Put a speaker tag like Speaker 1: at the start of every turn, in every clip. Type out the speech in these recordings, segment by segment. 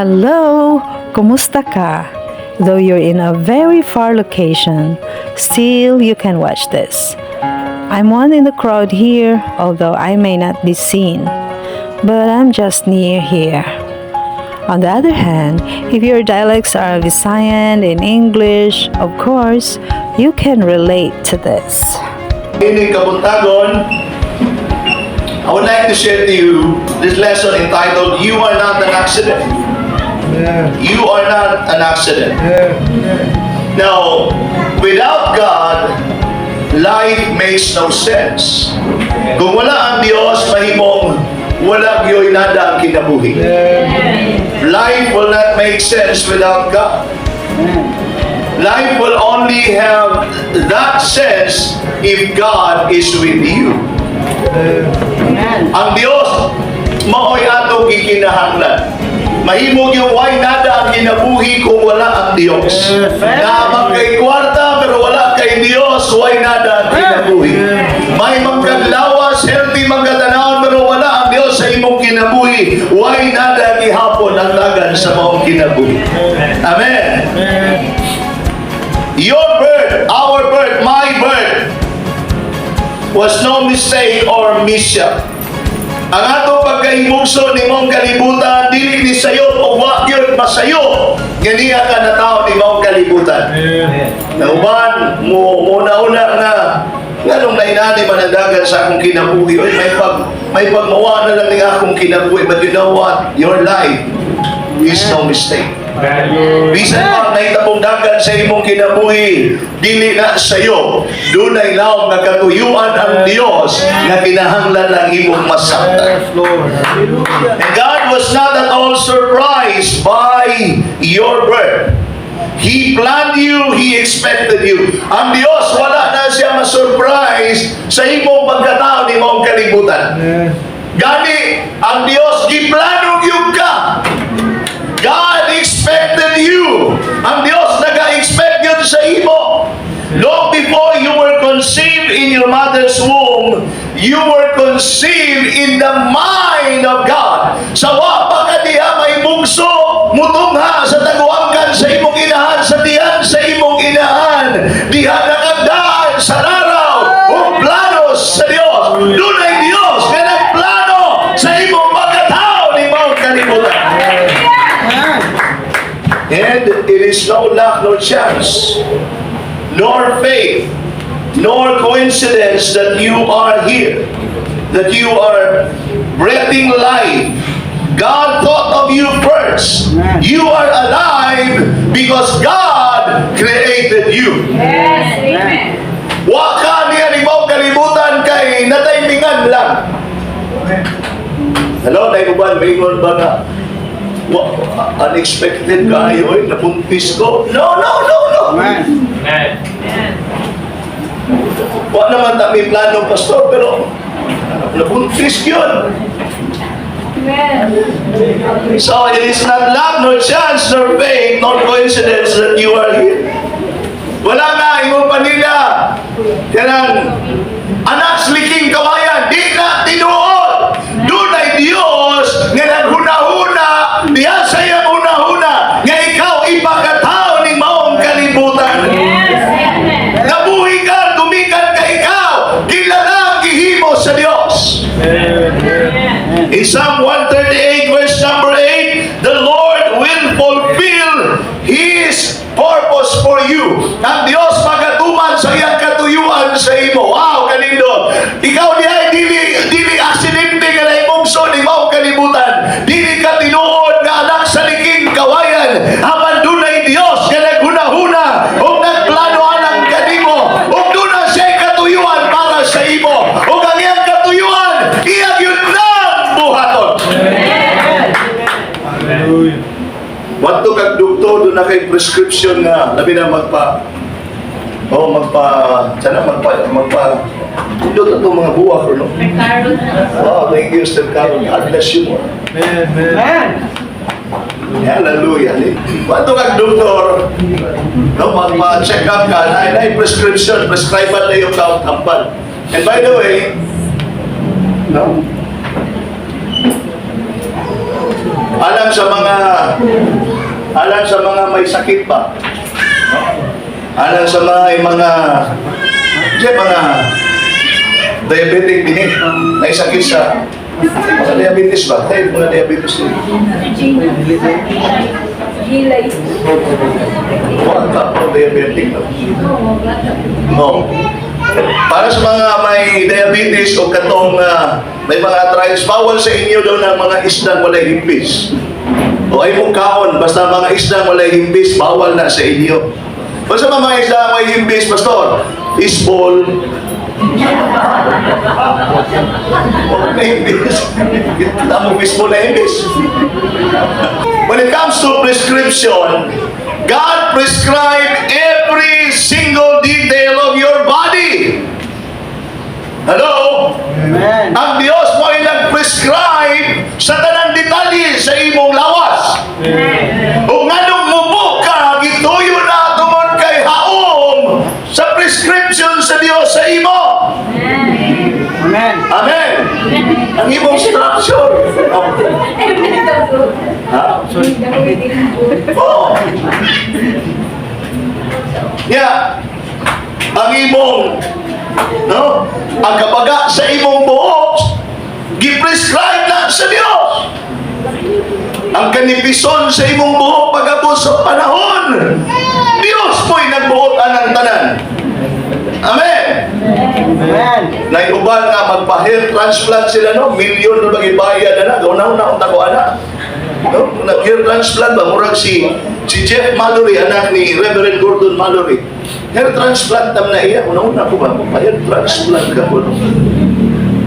Speaker 1: Hello! Kumusta ka? Though you're in a very far location, still you can watch this. I'm one in the crowd here, although I may not be seen, but I'm just near here. On the other hand, if your dialects are Visayan and English, of course, you can relate to this.
Speaker 2: Ini Kabuntagon, I would like to share to you this lesson entitled, You Are Not an Accident. You are not an accident. Now, without God, life makes no sense. Kung wala ang Diyos, mahimong wala gyoy nada ang kinabuhi. Life will not make sense without God. Life will only have that sense if God is with you. Ang Diyos, maoy atong gikinahanglan. Mahimog yung way nada ang kinabuhi kung wala ang Diyos. Naman kay kwarta pero wala kay Diyos, way nada ang kinabuhi. May magkadlawas, healthy magkatanawon pero wala ang Diyos sa imong kinabuhi, way nada gihapon ang tagan sa mong kinabuhi. Amen. Your birth, our birth, my birth was no mistake or mishap. Ang ato pagkahimugso ni mong kalibutan, dili ni sayo o wakyod masayo. Ganiya ka na tao ni mong kalibutan. Nauban, muna-una na, nganong nainani manadagan sa akong kinabuhi. May pagmawa na lang ni akong kinabuhi. But you know what? Your life is no mistake. Bisan pang naitabong dagan sa imong kinabuhi, dili na sayo. Dunay laom nga katuyuan ang Dios nga kinahanglan ng imong masabtan. And God was not at all surprised by your birth. He planned you, He expected you. Ang Dios wala na siya ma-surprise sa imong pagkatao ni imong kalibutan. Gani, ang Dios giplano gyud ka. God expected you. Ang Diyos nag-expect yun sa imo. Long before you were conceived in your mother's womb, you were conceived in the mind of God. Sa wapa ka diha may bugso, mutungha sa taguangkan sa imong inahan, sa tiyan sa imong inahan, diha nakagdaan sa araw, o planos sa Diyos. Dunay Diyos nga nagplano sa imong pagkatao ni mong kalibutan. And it is no luck, no chance, nor fate, nor coincidence that you are here, that you are breathing life. God thought of you first. You are alive because God created you.
Speaker 3: Yes, amen.
Speaker 2: Waka niya ni mong kalibutan kay nataymingan lang. Hello, naiuban, maingon ba nga? Unexpected kayo, napuntis ko. No.
Speaker 3: Amen.
Speaker 2: Wala naman kami plano, pastor, pero napuntis yun.
Speaker 3: Amen.
Speaker 2: So it is not luck, nor chance, nor fate, nor coincidence that you are here. Wala nga, imong panila. Kanang anak sliking kawayan, di na tinuod. Dunay Diyos nga naghuna-huna, diya sayang una-huna, nga ikaw ipakatao ni maong kalibutan.
Speaker 3: Yes, amen.
Speaker 2: Nabuhi ka, tumikan ka ikaw, kilala ang gihimo sa Diyos. In Psalm 138 verse number 8, the Lord will fulfill His purpose for you. Ang Diyos magatuman sa iyang katuyuan sa imo. Wow, kalindo. Ikaw diay dili aksidente nga naimungso ni mao kalibutan. Dili ka tinuod nga anak sa liking kawayan. Apan dunay Dios nga naghuna-huna ug nagplanoan ang kanimo. Ug duna siya katuyuan para sa imo. Ug ang iyang katuyuan iyang yun lang buhaton.
Speaker 3: Hallelujah.
Speaker 2: Wadto kag doktor do na kay prescription nga labi na pindot ato mga buwak no. Oh, thank you Sir Carol. God bless you more.
Speaker 3: Amen.
Speaker 2: Hallelujah. Wadto kag doktor no magpa-check up ka na prescription prescribe na yung kampan. And by the way, no. Alam sa mga may sakit ba? Alam sa mga diabetic din eh. May sakit sa mga diabetes ba? Tayo mga diabetes din. Huwag ka po diabetic. No. Para sa mga may diabetes o katong may mga arthritis, bawal sa inyo daw ng mga isdang walay himpis. O ay mong kaon, basta mga isdang walay himpis, bawal na sa inyo. Basta mga isdang walay himpis, pastor, fishball, kita mo fishball na himpis. When it comes to prescription, God prescribed every single detail of your body. Hello?
Speaker 3: Amen.
Speaker 2: Ang Diyos mo ay nag-prescribe sa tanang detalye sa imong lawas. Kung anong mubo ka, gituyo na tungod kay haom sa prescription sa Diyos sa imo.
Speaker 3: Amen.
Speaker 2: Amen. Ang imong structure. Ha? Oo. Yeah. Ang imong, no? Ang kabaga sa imong buhok, giprescribe na sa Diyos. Ang kanipison sa imong buhok pagabot sa panahon, Diyos mo'y nagbuotan ng tanan. Amen.
Speaker 3: Amen.
Speaker 2: Naiuban nga magpa-hair transplant sila, no? Milyon na bagay-bayad na. Gawin-una akong tako anak. No? Nag-hair transplant ba? Murag si Jeff Mallory, anak ni Reverend Gordon Mallory. Hair transplant tam na iya. Una-una ko ba? Hair transplant ka po. No?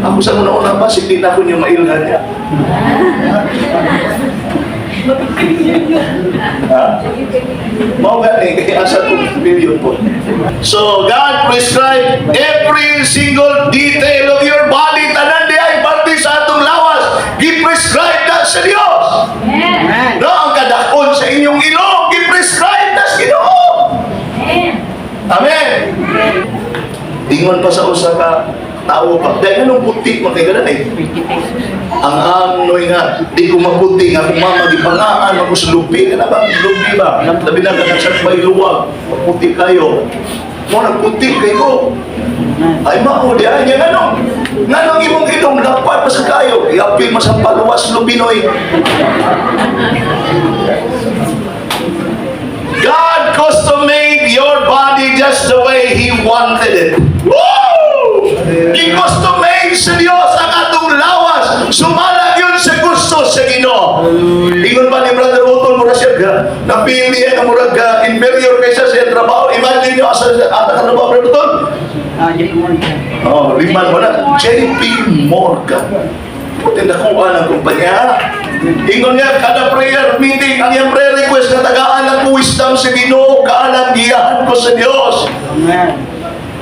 Speaker 2: Ako sa una-una pa, hindi na ako niyo mailhan niya. Mau gani kaya asa ko video po. So God prescribed every single detail of your body, tanan di ay parte sa atong lawas, gi-prescribe na sa Dios.
Speaker 3: Amen.
Speaker 2: No, ang kadakon sa inyong ilong, gi-prescribe na sa Ginoo. Amen. Ingon pa sa usa ka tao pa. Dahil anong puti mo kay ganan eh. Ang anoy nga, di ko maputi nga kung mamagipangaan ako sa lupi. Ka na ba? Lupi ba? Labi na ka sa may luwag. Maputi kayo. Mo nagputi kayo. Ay mao, di ay nga ano. Nga imong itong dapat pa sa kayo. Iapil mo sa paluwas lubinoy. God custom-made your body just the way He wanted it. Woo! Gi-custom-made sa Diyos ang atong lawas. Sumalag yun sa gusto sa Ginoo. Ingon ba ni Brother Utol mura siya ka? Napili ang murag ka inferior kaysa sa trabaho. Imagine nyo asa ka trabaho, Brother Utol?
Speaker 3: JP Morgan.
Speaker 2: Oh, liman mo na. JP Morgan. Tinakuha ng kumpanya. Ingon niya, kada prayer meeting, ang iyang prayer request na tagaan ng wisdom sa Ginoo, kaalam giyahan ko sa Diyos.
Speaker 3: Amen.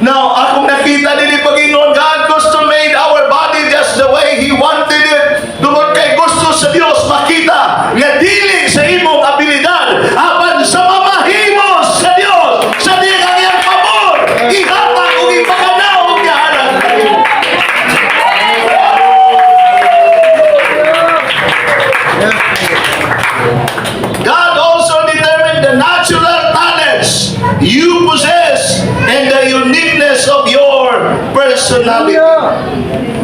Speaker 2: Now, akong nakita din yung Panginoon, God custom made our body just the way He wanted it. Tungod kay gusto sa Diyos makita nga dili sa imong abilidad, apan sa mamahimos sa Diyos, sa diyang ang iyang pabor, ihatag o ipakanaw o giyahan. God also determined the natural talents you possess and the uniqueness of your personality.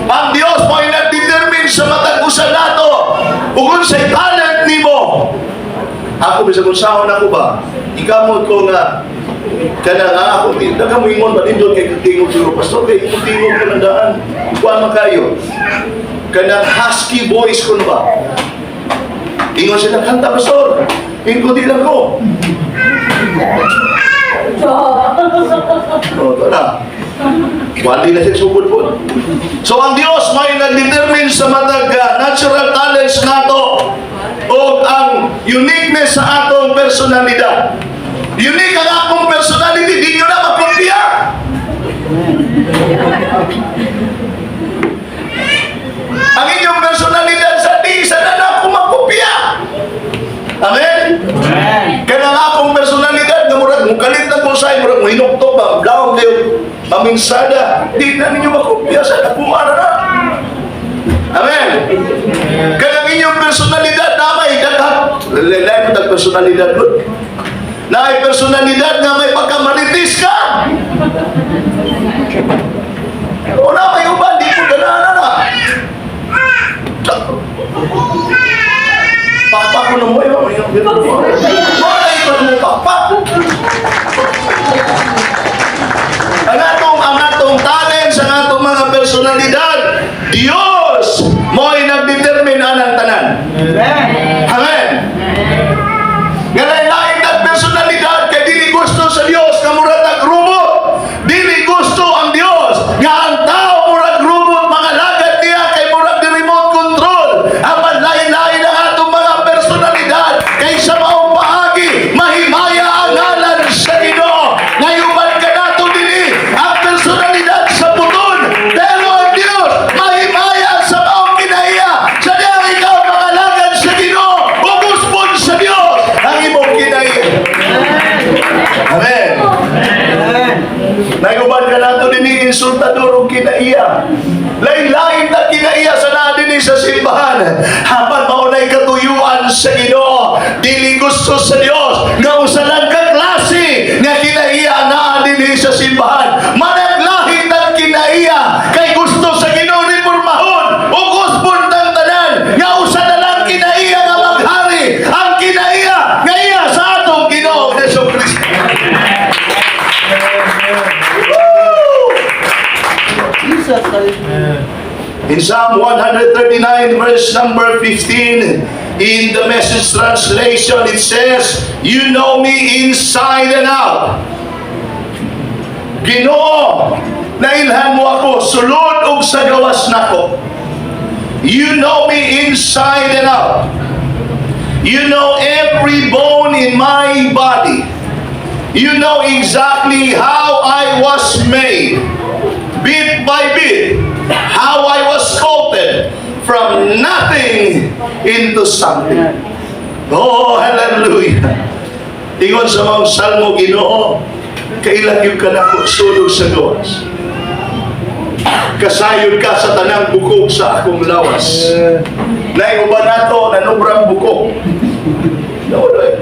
Speaker 2: Ang Diyos mo ay nag-determine sa matag-usan nato ug unsay talent nimo. Ako bisa kung sahon ako ba? Ikamot ko nga kana nga ako daga mo ingon ba nindot kay tingog siguro pastor kay tingog ko nandaan. Kuan man kayo. Kana husky voice ko ba? Ingon siya kanta pastor. Ingon di lang ko. Oh, tara. Wali na siya sugod po. So ang Diyos may nag-determine sa matag natural talents nato o ang uniqueness sa atong personalidad. Unique ang akong personality, di nyo na magkopya. Ang inyong personalidad sa di, isa na ako magkopya. Amen?
Speaker 3: Amen.
Speaker 2: Kaya nga akong personalidad, na murag, mukalit na po sa'yo, murag, hinukto ba, blawag kayo, maminsada, di na ninyo makopya sa nakumara na. Amen? Kaya ang inyong personalidad, damay, Lain mo personalidad ko. Na ay personalidad nga may pagkamalitis ka. O na, may uban, di ko ganaan na. Pakpak ko na mo yun. Wala ito mo pakpak. Ang atong talent, ang atong mga personalidad, Diyos mo'y nagdetermine anang tanan. Amen. Ngayon na personalidad kay dili gusto sa Diyos nga murag nagrumot. Dili gusto ang Diyos nga ang tao murag rumot, mga lagad niya kay murag di remote control. Ang lain-lain ang atong mga personalidad kay sa maong paagi mahimaya ang ngalan sa Ginoo. Ngayuban ka nato dili ang personalidad sa puton, pero ang Diyos mahimaya sa maong kinaiya. Sa diya ikaw mga lagad sa Ginoo, uguspon sa Diyos ang imong kinaiya. Amen. Nayuban ka nato dini insultador og kinaiya. Lain-lain na kinaiya sa naa dinhi sa simbahan. Hapan maunay katuyuan sa Ginoo. Dili gusto sa Dios nga usa lang ka klase nga kinaiya naa dinhi sa simbahan. Managlahi ang kinaiya kay gusto sa Ginoo ni pormahon ug guspon tang tanan nga usa na lang kinaiya nga maghari. Ang kinaiya nga iya sa atong Ginoo Jesucristo. In Psalm 139 verse number 15, in the Message translation, it says, "You know me inside and out." Ginoo, nailhan mo ako sulod ug sa gawas nako. You know me inside and out. You know every bone in my body. You know exactly how I was made, bit by bit, how I was sculpted from nothing into something. Oh, hallelujah. Ingon sa mga salmo, Ginoo, kailan ka na sulod sa gawas. Kasayod ka sa tanang bukog sa akong lawas. Naiuban nato, nanubrang bukog. Nauloy.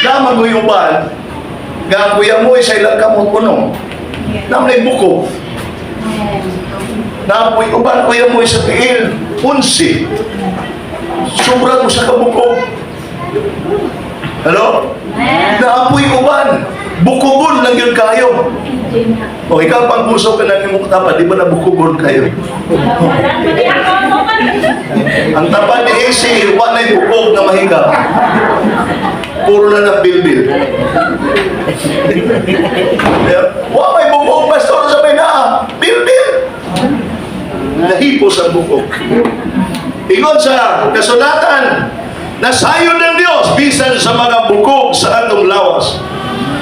Speaker 2: Naman mo yung uban, gakuya mo sa ilang kamot puno. Naman bukog. Naapoy uban, kuya mo sa tiil, unsi. Sobra mo sa kabukog. Hello? Naapoy uban, bukugon lang yun kayo. O ikaw pang puso ka na yung tapat, di ba na bukugon kayo? Ang tapat ni AC, wala yung bukog na mahigap. Puro na nagbilbil. Wala may bukog, pastor, sa may na, bilbil. Nahipos ang bukog. Ingon sa kasulatan, nasayon ng Diyos bisan sa mga bukog sa atong lawas.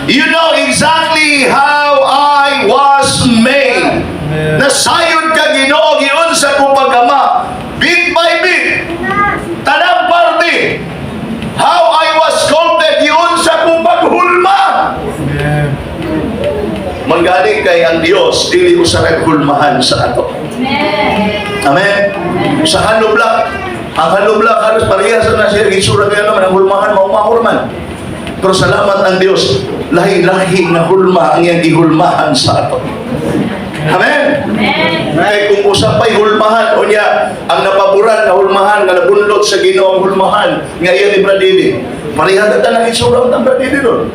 Speaker 2: You know exactly how I was made. Nasayon ka Ginoo giun sa kupagama, bit by bit, tanang parte. How I was sculpted giun sa kupaghulma. Manggali kay ang Dios dili usa kay hulmahan sa ato. Amen. Sa halublak, ang halublak halos parehas na siya itsura kaya naman ang hulmahan maumahurman. Pero salamat ang Dios, lahi-lahi na hulma ang iyang gihulmahan sa ato. Amen. Kaya kung usapay hulmahan o niya ang napaboran na hulmahan nga nabunlot sa Ginoo ang hulmahan nga iya ni Bradili. Parehas na tanang itsura ang Bradili doon.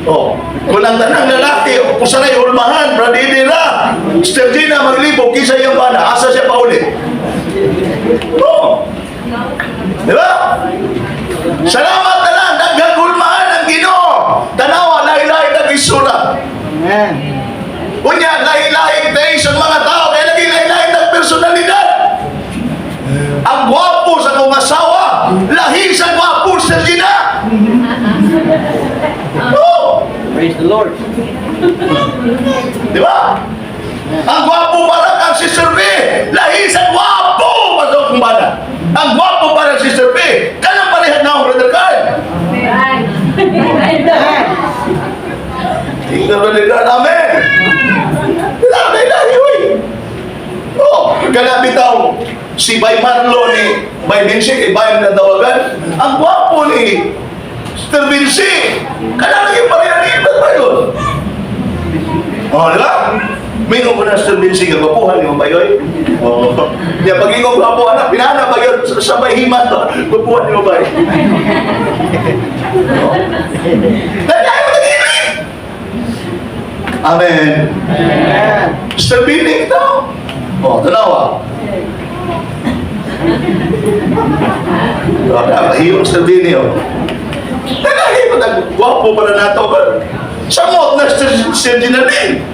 Speaker 2: Oh, kung ang tanang lalaki, kung sanay hulmahan, Bradili na, Pstr maglibog, kisa yung bana, asa siya pa uli. Oh. Di ba? Salamat na lang, naghagulmahan ang Ginoo. Tanawa, lahi-lahi nag-isura.
Speaker 3: Amen.
Speaker 2: Kunya, lahi-lahi tayo sa mga tao, kaya lagi lahi-lahi ng personalidad. Ang gwapo sa kong asawa, lahi sa gwapo sa Gina. Oh.
Speaker 3: Praise the Lord.
Speaker 2: Di ba? Ang gwapo parang ang Sister B, lahi sa gwapo pasok kumbana. Ang gwapo parang Sister B, kanang palihan na ang Brother Carl. Tingnan na nila namin. Lahi-lahi, uy. Oh, kanang bitaw, si Bay Marlo ni Bay Vincent, Bay na tawagan, Ang gwapo ni Mr. Vinci. Kaya naging pariyan-ibat ba yun? O, di ba? Mingo mo na Mr. Vinci, gagwapuhan mo ba yun? O, kaya pag ikaw gwapo, anak, pinana ba yun sa may himan to? Gwapuhan mo ba yun? Kaya mo nag-iinit! Amen. Mr. Vinci, ito. O, tanawa. Nakahiyong Mr. Vinci, o. Nakahiyong, nag-gwapo pa na nato ba? Samot na Sir Ginaldin.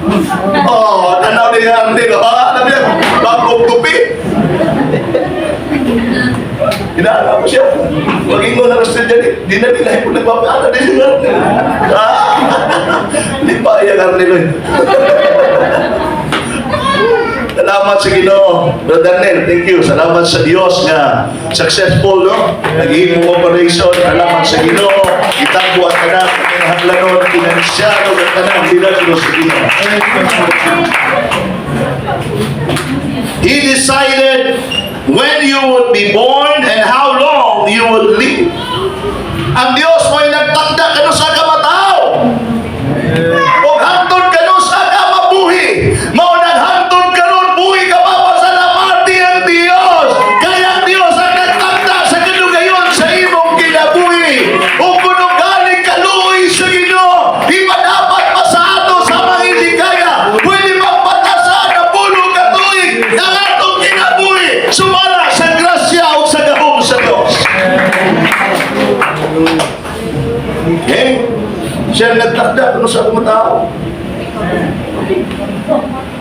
Speaker 2: Oh, tanaw din ang din. Alam niya, bagong tupi. Inaala ko siya. Maging mo na Sir Ginaldin. Ay po nagpapakala din siya. Hindi pa iya Carnelo. Salamat sa Ginoo. Brother Nel, thank you. Salamat sa Diyos nga successful, no? Nag-iimong operation. Salamat sa Ginoo. Itagbo at tanak, pinahaglanon, pinanisyano, at tanak, pinaglo sa Ginoo. He decided when you would be born and how long you would live. Ang Diyos mo'y nagtakda kano sa kamatao. O hantod kano sa kamabuhi. Maunang hantod kanon buhi ka pa sa lamati ang Diyos. Kaya ang Diyos ang nagtakda sa kanugayon sa imong kinabuhi. O kung galing kaluoy sa Ginoo, di ba dapat pa sa ato sa mga hindi kaya? Pwede magpatasan na pulo katuig ng atong kinabuhi. Sumala sa grasya o sa gahom sa Diyos. Okay? Siya nagtakda kung sa mga tao.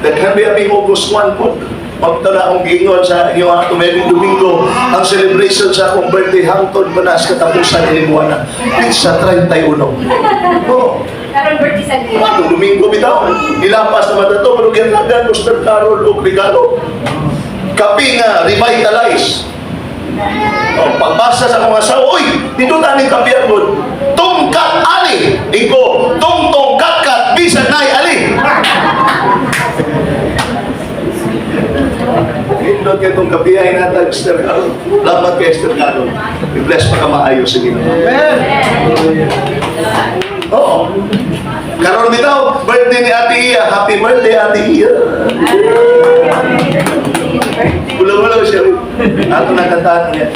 Speaker 2: Daghan ba yung August 1 po? Pagtala akong giingon sa inyong ato Meding Domingo, ang celebration sa akong birthday hangtod manas katapusan ni Buwana. Sa 31. Oh.
Speaker 4: Karon birthday sa Leo.
Speaker 2: Ano, Domingo bitaw. Ilapas naman na ito, pero ginagawa Mr. Carol o regalo. Kapi nga, revitalize. Oh, pagbasa sa mga asawa, uy, dito taning kapiyan mo. Tungkat ali. Iko, tungtong katkat, bisan na'y ali. Hindot ka itong kapiyahin natin, Mr. Carol. Lamat kay Mr. Carol. I-bless pa ka maayos sa Ginoo. Oo. Karon bitaw, birthday ni Ate Iya. Happy birthday, Ate Iya. Ulaw-ulaw siya. Ako nagkantaan niya.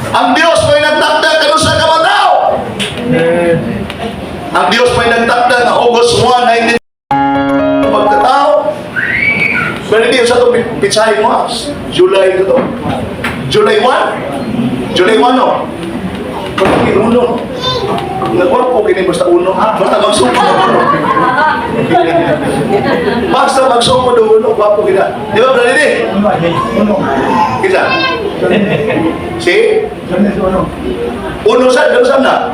Speaker 2: Ang Diyos mo'y nagtakda kano sa kamatao. Ang Diyos mo'y nagtakda na August 1, 19 pagkatao. Pero hindi sa ito pitsahin mo. July ito. July 1? July 1 no? Pagkakit uno. Nagwag po kini basta uno. Basta magsuko na uno. Basta magsuko na uno. Wapo kita. Di ba, Brother Didi? Kita? Si? Uno sa? Doon saan na?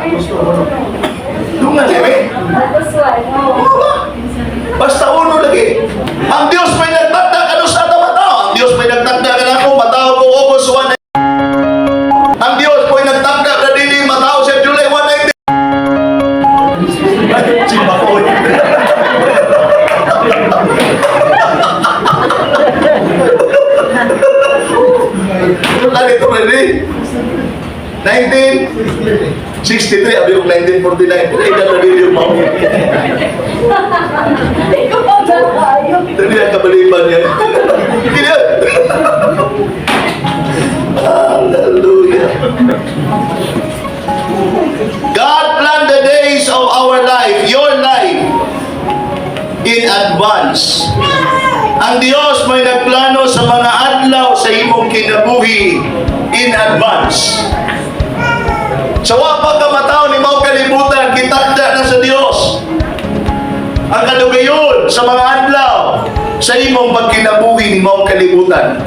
Speaker 2: Dungan eh. Basta uno lagi. Ang Diyos may nagtakda ka doon sa matao. Ang Diyos may nagtakda ka na ako. Matao ko August 1. Ang Diyos may nagtakda ka dili. Matao siya July 1. Si Bakoy. Ano ito ready? 1963, abi yung 1949. Ilan na rin yung mga. Hindi ang kabaliban niya. Hindi. Hallelujah. God planned the days of our life, your life, in advance. Ang Diyos may nagplano sa mga adlaw sa imong kinabuhi in advance. Sa wapag kamataw ni mao kalibutan, kitakda na sa Diyos ang kadugayon sa mga adlaw sa imong pagkinabuhi ni mao kalibutan.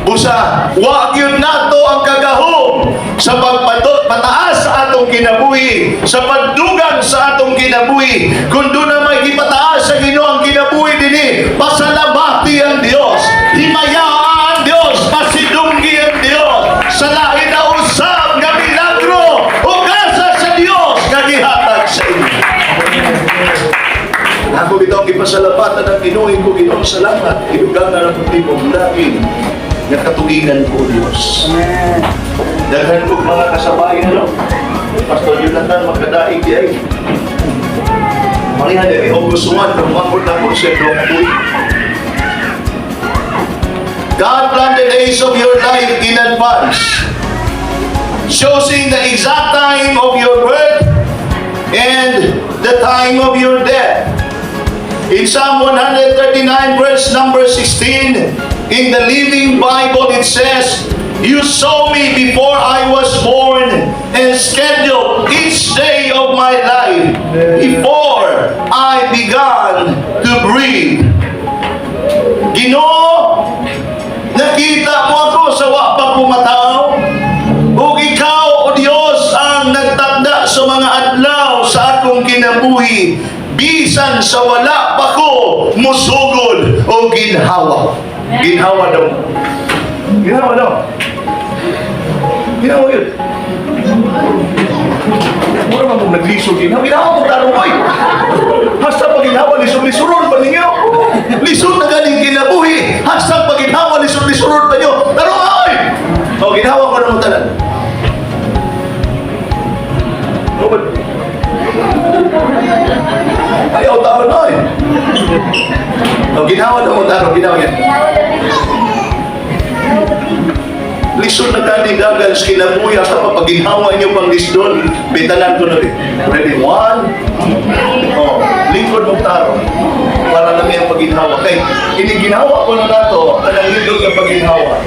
Speaker 2: Busa, wag yun nato ang kagahom sa pagpataas sa atong kinabuhi, sa pagdugang sa atong kinabuhi. Kung doon na may ipataas sa Ginoo ang kinabuhi dinhi, pasalamati ang Dios, himaya ang Dios, pasidunggi ang Dios, sa lahi na usab nga milagro o gasa sa Dios nga gihatag sa inyo. Ako bitaw gipasalamatan ang Ginoo ko Ginoo, salamat. Idugang na ng puti mong daging Nakatugingan ko, Diyos.
Speaker 3: Amen.
Speaker 2: Daghan ko mga kasabayan, no? Pastor Jonathan, magkadaig ay. Marihan ay August 1, kumangkot na po siya doon. God planned the days of your life in advance, choosing the exact time of your birth and the time of your death. In Psalm 139 verse number 16, in the Living Bible it says, "You saw me before I was born and scheduled each day of my life before I began to breathe." Ginoo, nakita mo ako sa wa pa ko matao, ug ikaw, O Dios, ang nagtanda sa mga adlaw sa akong kinabuhi, bisan sa wala pa ko musugod o ginhawa. Ginhawa daw. Ginhawa daw. Ginhawa yun. Mura man kung naglisod ginhawa. Ginhawa kung tarong ko. Hasta pag ginhawa, lisod-lisurod pa ninyo. Lisod na galing kinabuhi. Hasta pag ginhawa, lisod-lisurod pa nyo. Tarong ay! O, ginhawa ko na mo tanan. Robert. Ayaw tao na eh. O, ginawa na mo taro, ginawa yan. Lisod na gani gagal sa kinabuhi hasta pa pag ginhawa nyo pang lisdon, bitalan ko na rin. Ready? 1. O, lingkod mo taro. Para lang yung pag-ginhawa. Kaya, iniginawa ko na nato, kanang lingkod ng pag-ginhawa.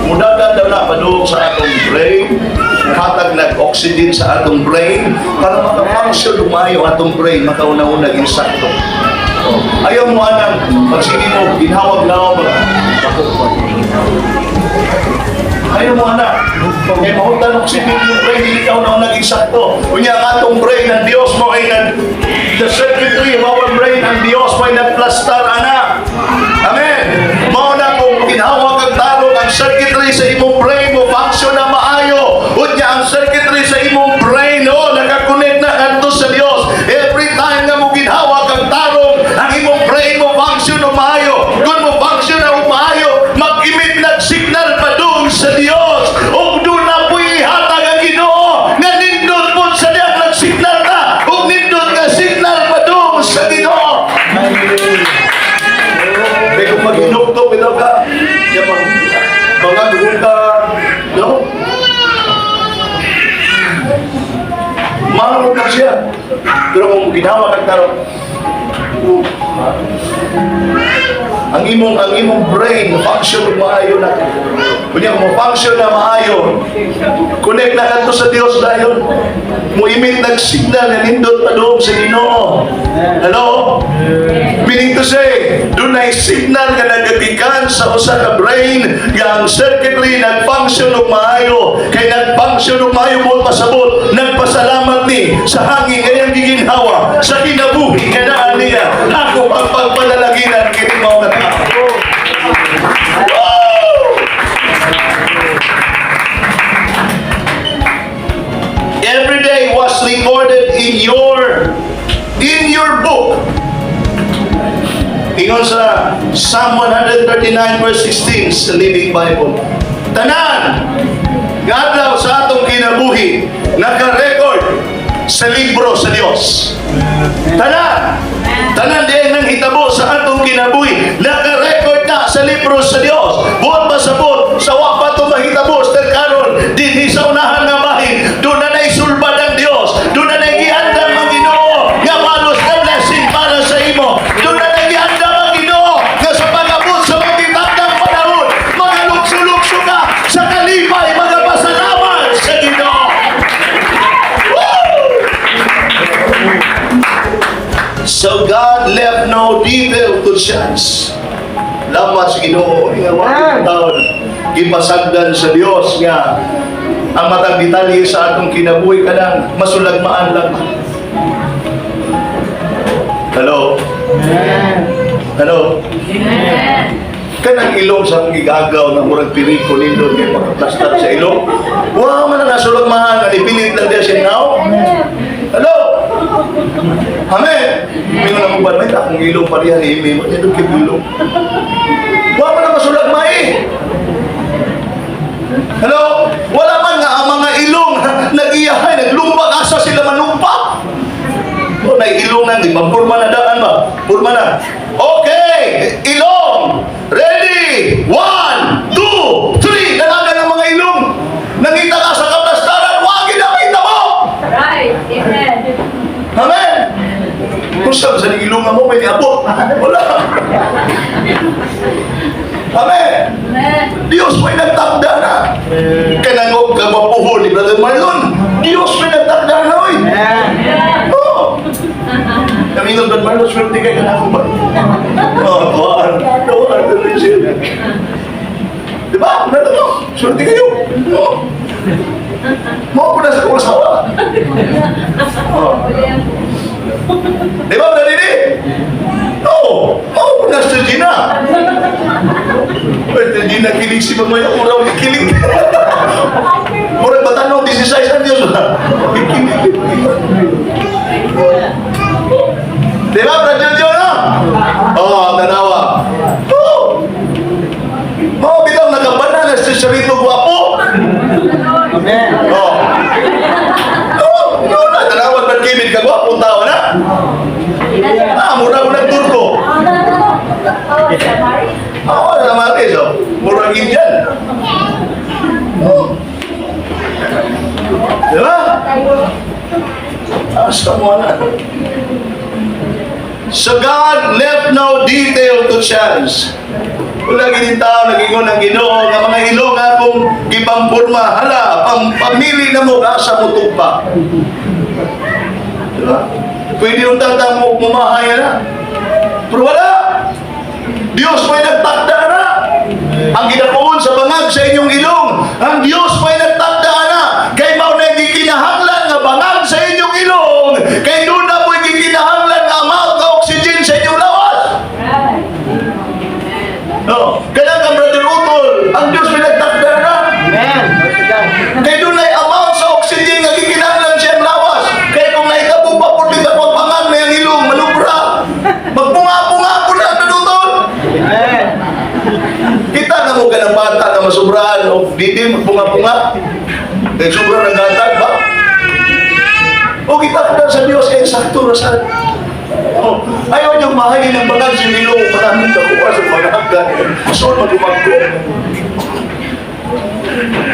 Speaker 2: Mudagan daw na padung sa atong brain, hatag nag-oxygen sa atong brain, para makafunction lumayo atong brain, makauna-una insakto. Ayaw mo anang, pag sige mo, ginhawag na ako, ayaw mo anak, kaya mahutan oxygen yung brain, hindi ka una naging sakto. Kunya ang atong brain, ang Diyos mo ay the circuitry of our brain, ang Diyos mo ay nagplastar, anak. Amen. Mauna kung ginhawag ang tarong, ang circuitry sa imong brain mo function na maayo. Kunya ang circuitry sa imong brain, nakakonect na kanto sa Diyos. Every time na mo ginhawag ang tarong, ang imong brain mo function na maayo. Kung mo function na maayo, mag-emit nag-signal pa doon sa Diyos. O doon na po'y hatag ang Ginoo nga nindot po sa Diyos nag-signal na. O nindot nga signal pa doon sa Ginoo. Kaya kung mag-inuktok ito ka, mga gunda, no? Marunong ka siya. Pero kung ginawa kang tarong, ang imong brain function maayo na. Kunya kung function na maayo, connect na kanto sa Dios dayon. Mo emit nag-signal na nindot pa doon sa Ginoo. Hello? Meaning to say, doon ay signal nga nagagikan sa usa ka brain nga ang circuitry nag-function og maayo. Kay nag-function og maayo mo pasabot, nagpasalamat ni sa hangin kayang giginhawa sa kinabuhi kanaan niya. Ako ang pagpanalaginan kini mao nga tao. Every day was recorded in your book. Ingon sa Psalm 139 verse 16 sa Living Bible. Tanan gadlaw sa atong kinabuhi naka-record sa libro sa Dios. Tanan diay nang hitabo sa atong kinabuhi naka-record na sa libro sa Dios. Buot pasabot sa wa pa to mahitabo sa karon dinhi sa unahan nga bahin, doon na naisulbad ang Dios, doon na nagihandam ang Ginoo nga malos na blessing para sa imo, doon na nagihandam ang Ginoo nga sa pag-abot sa magitandang panahon magalugso-lugso ka sa kalipay magapasalamat sa Ginoo. So God left no detail to chance. Lamat sa Ginoo nga wa taon gipasagdan sa Dios nga ang matang detalye sa atong kinabuhi kanang masulagmaan lang. Hello? Hello? Kanang ilong sa akong gigagaw na murag piriko nindot kay pagplastar sa ilong. Wow, man ang nasulagmaan nga ipilit lang diya siya now. Hello? Amen. Mingon ako ba may akong ilong parihan ni imi mo nindot kay ilong. Wow, man ang masulagmai. Hello? Wala man nga ang mga ilong nag-iyahay, naglumpak, asa sila manumpak. O, na ilong na, di ba? Purma na daan ba? Purma na. Okay, ilong. Ready? 1, 2, 3. Dalaga ng mga ilong. Nangita ka sa kaplastaran, huwag ginamita mo.
Speaker 4: Right. Amen.
Speaker 2: Amen. Kung saan sa ilong mo, may niabot. Wala. Amen.
Speaker 4: Amen.
Speaker 2: Diyos may nagtakda na. Kanangog kagwapuhon ni Brother Marlon. Diyos may nagtakda na, oy.
Speaker 3: Amen.
Speaker 2: Oo. Kami ng Brother Marlon, swerte kayo na ako ba? Oo, tuwaan. Tuwaan. Diba? Nado mo. Swerte kayo. Oo. Mau ko na sa kumasawa. Oo. Diba, Brother Didi? Oo. Mau ko na sa Gina. Pwede di nakilig si Mamaya, murang nakilig. Murang batanong, 16 años ba? Diba, Brad Jojo, no? Oo, tanawa. Oo. Mga bitaw, nagabana na sa sarito guwapo.
Speaker 3: Amen.
Speaker 2: Oo. Oo, no, na, tanawa, Brad Kevin, kagwapong tao na. Murang nagturko. Oo, namatis, oh. Murang Indian. Oo. Diba? Asa mo na. So God left no detail to chance. Wala gini tao nagingon ang Ginoo nga mga ilong akong gipampurma, hala, pamili na mo asa mo tugpa. Diba? Pwede yung tatang mo mamahaya na. Pero wala. Diyos may nagtakda na. Ang ginakuon sa bangag sa inyong ilong, ang Diyos may nagtakda na. Kay mao na gikinahanglan nga bangag sa inyong ilong, kay doon na mo'y gikinahanglan nga amount nga oxygen sa inyong lawas. No. Kaya nga, Brother Utol, ang Diyos may nagtakda na.
Speaker 3: Amen.
Speaker 2: Kay doon na amount sa oxygen nga gikinahanglan siyang lawas. Kaya kung naitabo pa po dito ang bangag na yung ilong, malubra. Magpunga-punga po na, Brother Utol.
Speaker 3: Amen.
Speaker 2: Kita na mo ka ng bata na masubraan o didi magpunga-punga. Kaya sobrang nagatag ba? O kita ka sa Diyos ay sakto na saan. Oh, ayaw niyong mahalin ng bangag si Nilo. Maraming nakuha sa bangag. So, magumagko.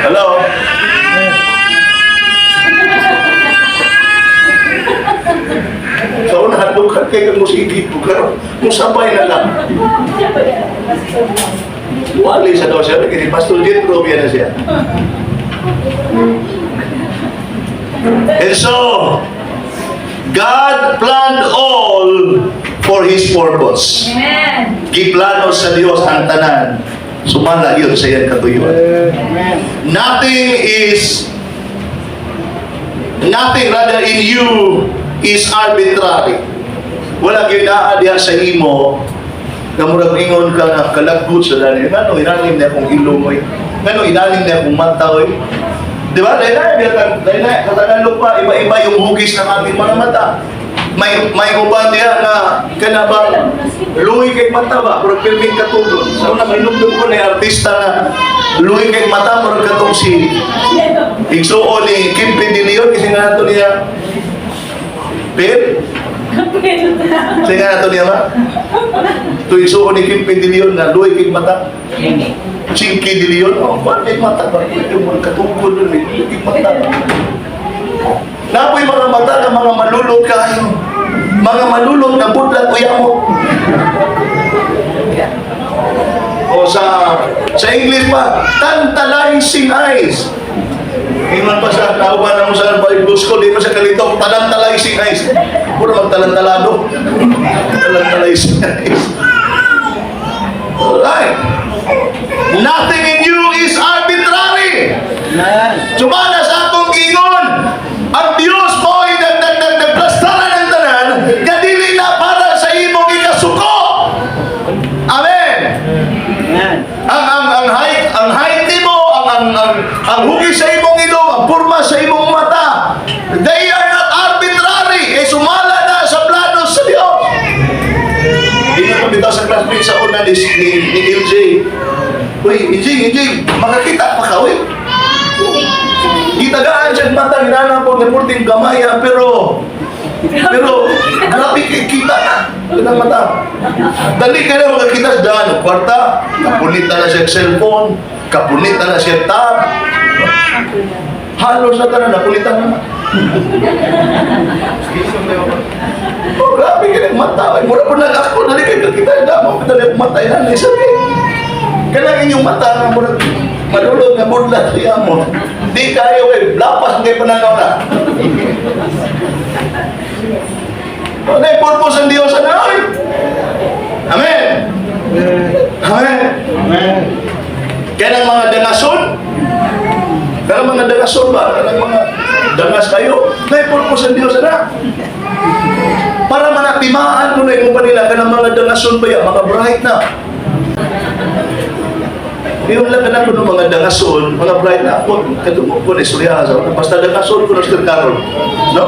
Speaker 2: Hello? Sa unahan mo ka kay kang musikit mo karon. Kung sabay na lang. Wali sa daw siya. Kasi Pastor Jethro na siya. And so, God planned all for His purpose.
Speaker 4: Amen.
Speaker 2: Giplano sa Diyos ang tanan. Sumala yun sa iyang katuyuan.
Speaker 3: Amen.
Speaker 2: Nothing rather in you is arbitrary. Wala kayo naadya sa imo na murag ingon ka na kalagkot sa dali. Ngano, inalim na akong ilumoy. Ngano, inalim na akong mataoy. Di ba? Dahil katagalog pa, iba-iba yung hugis ng ating mga mata. May uban niya na kanabang luwi kay mata ba? Pero pilming katulog. Sa una, may nungdong ko na artista na luwi kay mata, pero katong si Igsuo ni Kim Pindilion, kasi nga nato niya Pil? Kasi nga nato niya ba? Ito Igsuo ni Kim Pindilion na luwi kay mata. Chinky Dilion, oh, kay mata ba? Yung mga katungkol nun, luwi kay mata. Napoy mga mata na mga malulot kayo. Mga malulot na budlat o yamo. O sa English pa, tantalizing eyes. Iman pa sa kauban na mo sa Bible School, di mo sa kalito, tantalizing eyes. Puro magtalantalado. Tantalizing eyes. Alright. Nothing in you is arbitrary.
Speaker 3: Amen.
Speaker 2: Sumana sa atong ingon, ang Diyos mo ay nagplastaran ng tanan, kadili na para sa imong ikasuko. Amen.
Speaker 3: Amen.
Speaker 2: Ang height mo, ang hugis sa imong ilong, ang purma sa imong mata, they are not arbitrary. Eh, sumala na sa plano sa Diyos. Hindi na pabitaw sa classmate sa una ni LJ. Uy, LJ, makakita pa ka, uy. Gitagaan siya mata, ginana po, napulting gamaya, pero grabe kita na. Kanang mata. Dali ka na makakita sa daan, kwarta, kapulitan na siya cellphone, kapulitan na siya tab. Halos na ka na, napulitan na. Oh, grabe ka ng mata. Ay, mura po na ako, dali ka kita sa daan, mapitali ang mata, yan, sabi. Kailangan yung mata na mura, malulog na budlat siya mo. Di kayo eh, lapas hindi pananaw na. Ano yung purpose ng Diyos na ay? Amen. Amen.
Speaker 3: Amen.
Speaker 2: Kaya ng mga dangason, kaya ng mga dangason ba? Kaya ng mga dangas kayo, may purpose ng Diyos na. Para manatimaan mo na yung panila, kaya ng mga dangason ba yan, mga bright na. Yung lang na ko ng mga dangason, mga bright na ako, kadumog ko na istorya, basta dangason ko na Mr. Carol. No?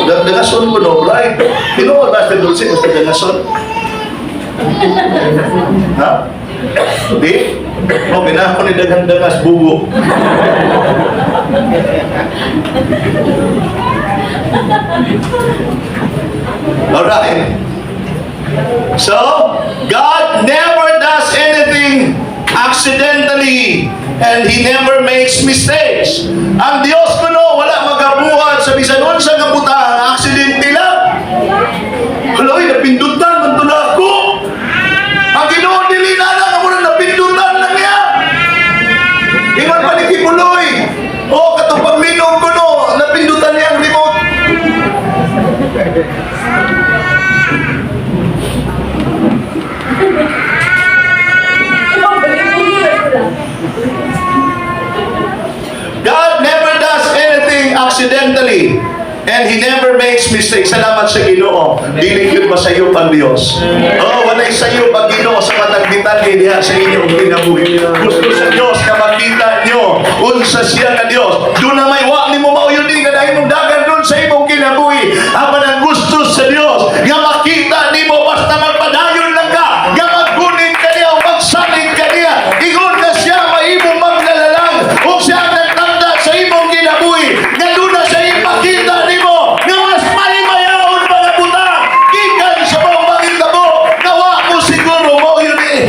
Speaker 2: Dangason ko no, bright. Pinuha ba Mr. Dulce, basta dangason? Ha? Di? O, pinako ni dagang dangas bugo. Alright. So, God never does anything accidentally and He never makes mistakes. Ang Diyos ko no, wala magabuhat sa bisan unsa nga butang, aksidente lang. Haloy, napindutan man to na ako. Ang Ginoo dili na nga muna napindutan lang niya. Ingon pa ni Kibuloy. O katong paglinom ko no, napindutan niya ang remote. God never does anything accidentally and He never makes mistakes. Salamat sa Ginoo. Dili gyud masayo ang Dios. Oh, walay sayo ang Ginoo sa matag detalye diha sa inyong kinabuhi. Gusto sa Dios ka makita nyo unsa siya ka Dios. Do na may wa nimo mauyon din kada imong dagan dun sa imong kinabuhi. Apan ang gusto sa Dios nga makita nimo basta magpadayon lang ka, nga maggunit ka niya o magsalig ka niya. Ingon na siya maimong maglalalang o siya ang nagtanda sa imong kinabuhi. Nga doon na siya ipakita nimo nga mas malimayaon mga buta. Gikan sa mga magitabo na wa mo siguro mo yun eh.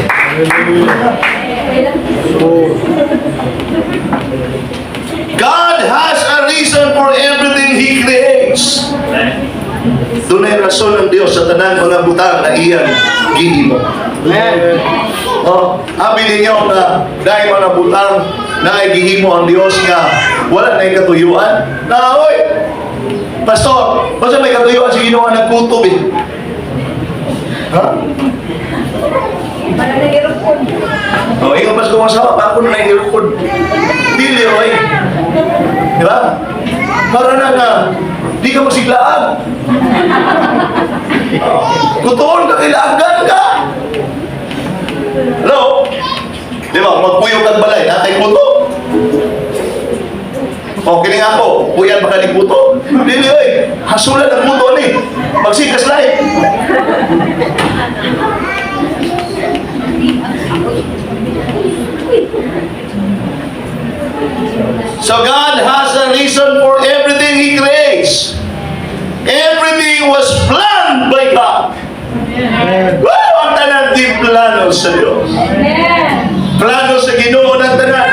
Speaker 2: God has a reason for everything He creates. Doon ay rason ng Diyos sa tanang mga butang na iyan gihimo.
Speaker 3: Amen.
Speaker 2: Oh, abi ninyo na dahil mga butang na ay gihimo ang Diyos nga wala na katuyuan. Na oy, pastor, basta may katuyuan si Ginoo nga nagkutob eh. Ha?
Speaker 4: Para nag-irupon.
Speaker 2: Oh, ingon pas kung masawa, ako na nahihirupon. Dili, oy. Di ba? Para na nga, di ka masiglaan. Kutuon ka, kailangan ka. Hello? Di ba, magpuyo kang balay, natay puto. O, kiling ako, puyan baka ni puto. Dili, oy, hasulan ang puto ni. Magsikas lahi. So God has a reason for everything He creates. Everything was planned by God. Wow! Ang tanan di plano sa Diyos. Plano sa Ginoo ng tanan.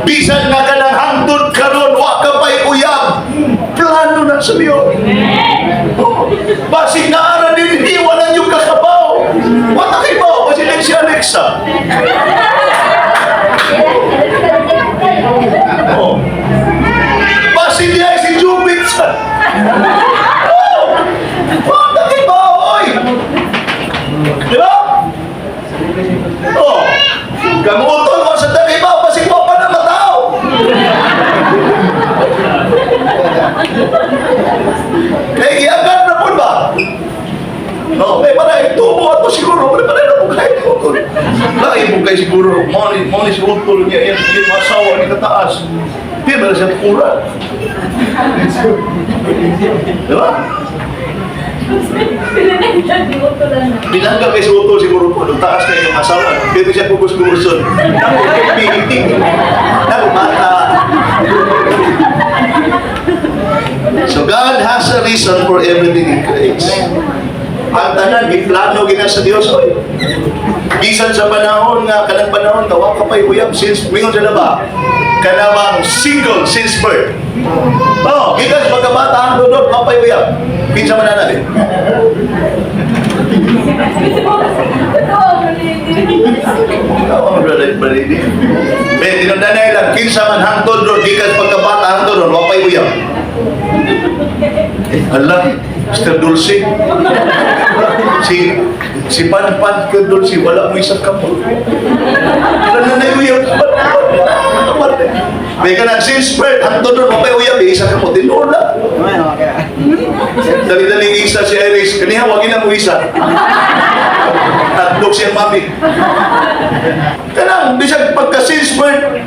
Speaker 2: Bisan nga ka ng hangtod karon, wa ka pa'y uyab. Plano na sa Diyos. Oh, basig na ara din, iwanan yung kakabaw. Wata kay baw, kasi din si Alexa. Oh. Basig niya si Jubit sa. Oh! Wata kay baw, oy! Di ba? Oh! Gamutol ko sa takibaw, basig mo pa na matao. Kaya giagad na po ba? No, may panay tubo ato siguro, may panay na po kayo ko. Lagi po kayo siguro, moni si utol niya, yung masawa ni kataas. Di ba na siya kurang? Di ba? Binangga kay si utol siguro po, nung taas na yung masawa. Dito siya pupus-pupusun. Naku, pihiting. Naku, mata. giplano gina sa Dios oy. Bisan sa panahon nga kanang panahon wa ka pay uyab since mingon sa ba? Kanawang single since birth. Oh, gikas pagkabata ang dodot wa pay uyab. Kinsa man ana din? Kawan berarti. Be tinundanay lang kinsa man hangtod do gikas pagkabata hangtod do wa pay uyab. Allah, Mr. Dulce. Si Pan ke Dulce wala mo isang kapo. Nanay uyab. May ka since birth hangtod do wa pay uyab isa kapo tinula. Dali-dali isa si Iris kaniha wa gina mo isa. Tatlog siyang mami. Kanang, bisag pagka-since birth,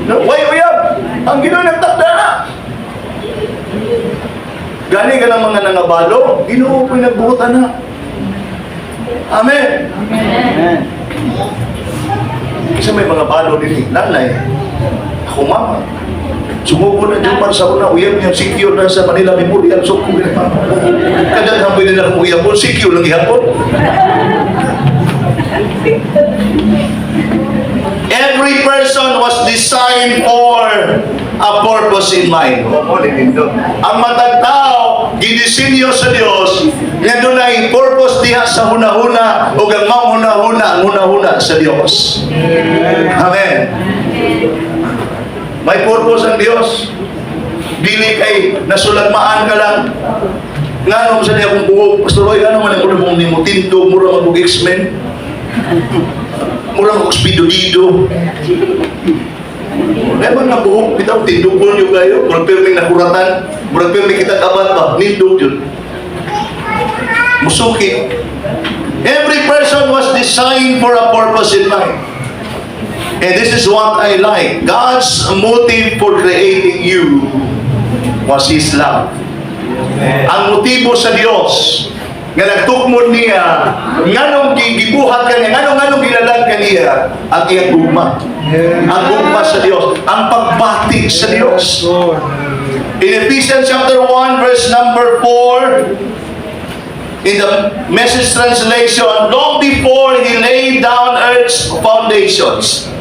Speaker 2: way uyab, ang Ginoo nagtakda na. Gani ka ng mga nangabalo, Ginoo ko'y nagbuhutan na. Amen.
Speaker 3: Amen.
Speaker 2: Kasi may mga balo din, nanay, ako mama. Sumuko na dyan para sa una, uyab niya, secure na sa Manila Memorial, so kung kadang hamay nila kung uyab mo, secure lang ihapon. Every person was designed for a purpose in mind. Ang matag tao, gidisenyo sa Dios, nga dunay purpose diha sa hunahuna o ang maunahuna sa Dios. Amen. May purpose ang Dios. Dili kay nasulagmaan ka lang. Nga sa niya kung buhok, Pastor Roy, ano man ang mong ni mo tinto, mura mag X-Men. Mura mag Spido-Dido. Naman nga buhok, bitaw, tindukol nyo kayo. Murag pirming nakuratan. Murag pirming kita kabat pa. Nindog yun. Musuki. Every person was designed for a purpose in mind. And this is what I like. God's motive for creating you was His love. Ang motibo sa Dios nga nagtukmod niya, nganong gibuhat ka niya, nganong gilalag ka niya, ang iyang gugma. Ang gugma sa Dios, ang pagbati sa Dios. In Ephesians chapter 1 verse number 4, in the Message translation, long before He laid down earth's foundations,